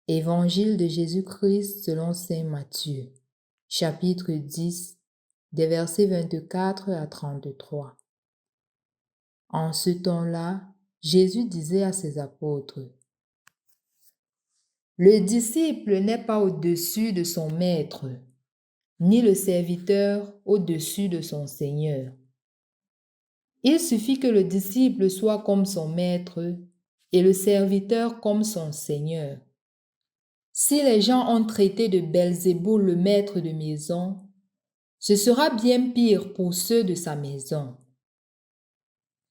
Évangile de Jésus-Christ selon saint Matthieu, chapitre 10, des versets 24 à 33. En ce temps-là, Jésus disait à ses apôtres: Le disciple n'est pas au-dessus de son maître, ni le serviteur au-dessus de son Seigneur. Il suffit que le disciple soit comme son maître et le serviteur comme son Seigneur. Si les gens ont traité de Belzéboul le maître de maison, ce sera bien pire pour ceux de sa maison.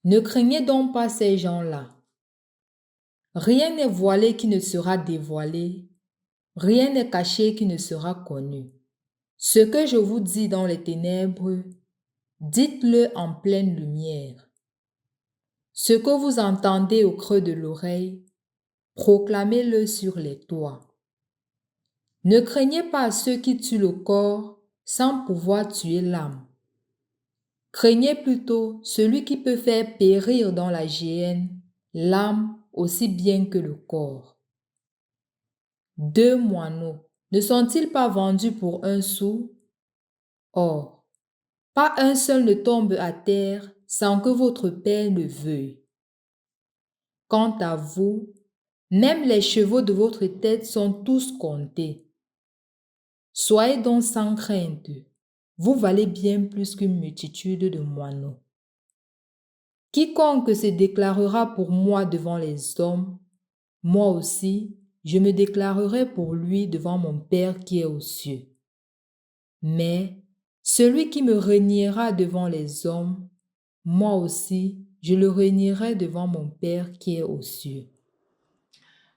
Ne craignez donc pas ces gens-là. Rien n'est voilé qui ne sera dévoilé, rien n'est caché qui ne sera connu. Ce que je vous dis dans les ténèbres, dites-le en pleine lumière. Ce que vous entendez au creux de l'oreille, proclamez-le sur les toits. Ne craignez pas ceux qui tuent le corps sans pouvoir tuer l'âme. Craignez plutôt celui qui peut faire périr dans la géhenne l'âme aussi bien que le corps. 2 moineaux ne sont-ils pas vendus pour 1 sou? Or, pas un seul ne tombe à terre sans que votre Père le veuille. Quant à vous, même les chevaux de votre tête sont tous comptés. Soyez donc sans crainte, vous valez bien plus qu'une multitude de moineaux. Quiconque se déclarera pour moi devant les hommes, moi aussi, je me déclarerai pour lui devant mon Père qui est aux cieux. Mais celui qui me reniera devant les hommes, moi aussi, je le renierai devant mon Père qui est aux cieux.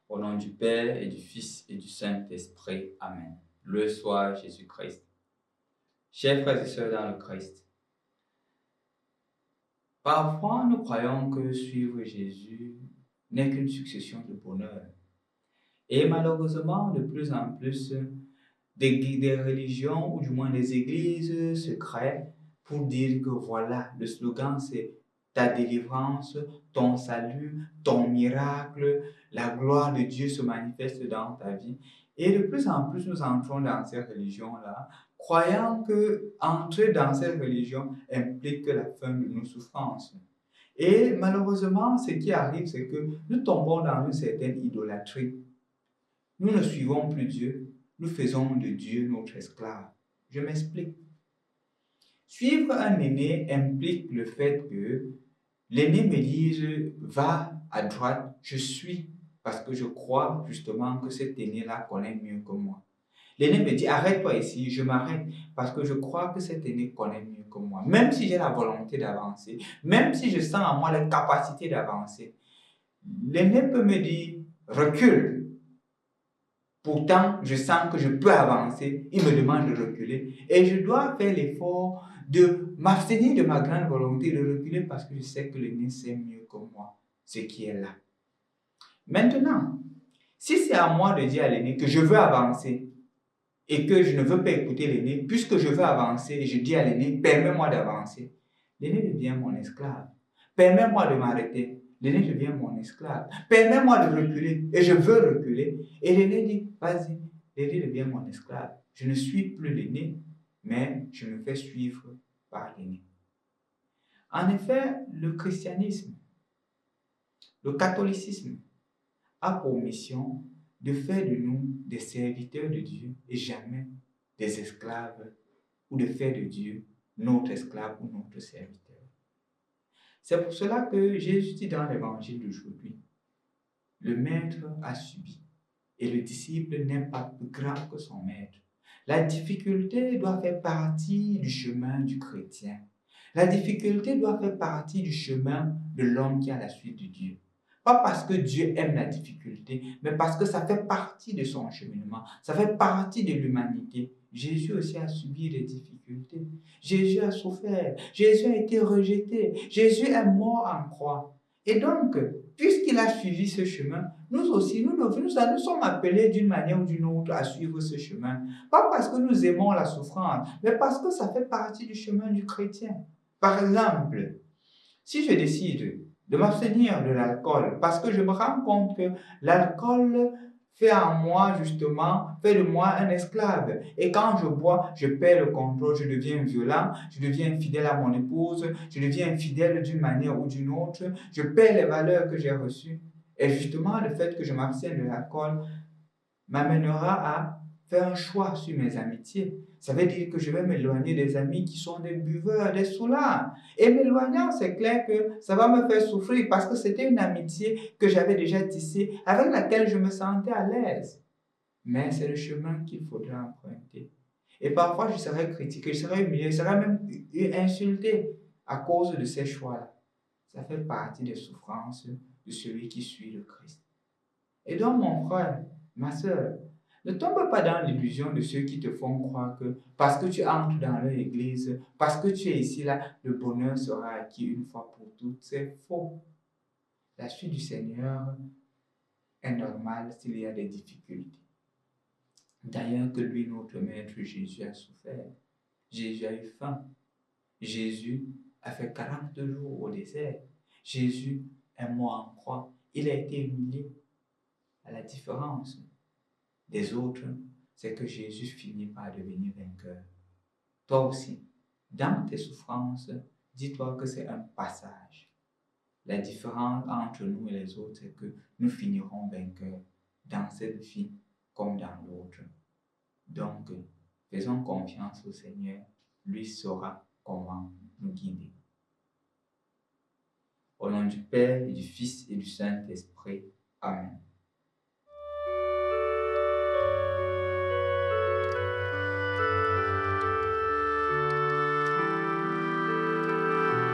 Au nom du Père et du Fils et du Saint-Esprit. Amen. Le soit Jésus-Christ. Chers frères et sœurs dans le Christ, parfois nous croyons que suivre Jésus n'est qu'une succession de bonheur. Et malheureusement, de plus en plus, des religions, ou du moins des églises, se créent pour dire que voilà, le slogan c'est ta délivrance, ton salut, ton miracle, la gloire de Dieu se manifeste dans ta vie. Et de plus en plus, nous entrons dans ces religions-là, croyant que entrer dans ces religions implique la fin de nos souffrances. Et malheureusement, ce qui arrive, c'est que nous tombons dans une certaine idolâtrie. Nous ne suivons plus Dieu, nous faisons de Dieu notre esclave. Je m'explique. Suivre un aîné implique le fait que l'aîné me dise « va à droite, je suis » parce que je crois justement que cet aîné-là connaît mieux que moi. L'aîné me dit « arrête-toi ici », je m'arrête parce que je crois que cet aîné connaît mieux que moi. Même si j'ai la volonté d'avancer, même si je sens en moi la capacité d'avancer, l'aîné peut me dire « recule ». Pourtant, je sens que je peux avancer. Il me demande de reculer. Et je dois faire l'effort de m'abstenir de ma grande volonté de reculer parce que je sais que l'aîné sait mieux que moi ce qui est là. Maintenant, si c'est à moi de dire à l'aîné que je veux avancer et que je ne veux pas écouter l'aîné, puisque je veux avancer et je dis à l'aîné, permets-moi d'avancer, l'aîné devient mon esclave. Permets-moi de m'arrêter. L'aîné devient mon esclave. Permets-moi de reculer. Et je veux reculer. Et l'aîné dit, vas-y. L'aîné devient mon esclave. Je ne suis plus l'aîné, mais je me fais suivre par l'aîné. En effet, le christianisme, le catholicisme a pour mission de faire de nous des serviteurs de Dieu et jamais des esclaves, ou de faire de Dieu notre esclave ou notre serviteur. C'est pour cela que Jésus dit dans l'évangile d'aujourd'hui, le maître a subi et le disciple n'est pas plus grand que son maître. La difficulté doit faire partie du chemin du chrétien. La difficulté doit faire partie du chemin de l'homme qui est à la suite de Dieu. Pas parce que Dieu aime la difficulté, mais parce que ça fait partie de son cheminement, ça fait partie de l'humanité. Jésus aussi a subi des difficultés. Jésus a souffert. Jésus a été rejeté. Jésus est mort en croix. Et donc, puisqu'il a suivi ce chemin, nous aussi, nous sommes appelés d'une manière ou d'une autre à suivre ce chemin. Pas parce que nous aimons la souffrance, mais parce que ça fait partie du chemin du chrétien. Par exemple, si je décide de m'abstenir de l'alcool parce que je me rends compte que l'alcool fais en moi justement, fais de moi un esclave. Et quand je bois, je perds le contrôle, je deviens violent, je deviens infidèle à mon épouse, je deviens infidèle d'une manière ou d'une autre, je perds les valeurs que j'ai reçues. Et justement, le fait que je m'abstienne de l'alcool m'amènera à faire un choix sur mes amitiés. Ça veut dire que je vais m'éloigner des amis qui sont des buveurs, des saoulards. Et m'éloignant, c'est clair que ça va me faire souffrir parce que c'était une amitié que j'avais déjà tissée, avec laquelle je me sentais à l'aise. Mais c'est le chemin qu'il faudra emprunter. Et parfois, je serai critiqué, je serai humilié, je serai même insulté à cause de ces choix-là. Ça fait partie des souffrances de celui qui suit le Christ. Et donc, mon frère, ma soeur, ne tombe pas dans l'illusion de ceux qui te font croire que parce que tu entres dans leur église, parce que tu es ici, là, le bonheur sera acquis une fois pour toutes. C'est faux. La suite du Seigneur est normale s'il y a des difficultés. D'ailleurs que lui, notre Maître Jésus, a souffert. Jésus a eu faim. Jésus a fait 40 jours au désert. Jésus est mort en croix. Il a été humilié. À la différence des autres, c'est que Jésus finit par devenir vainqueur. Toi aussi, dans tes souffrances, dis-toi que c'est un passage. La différence entre nous et les autres, c'est que nous finirons vainqueurs dans cette vie comme dans l'autre. Donc, faisons confiance au Seigneur, lui saura comment nous guider. Au nom du Père et du Fils et du Saint-Esprit. Amen.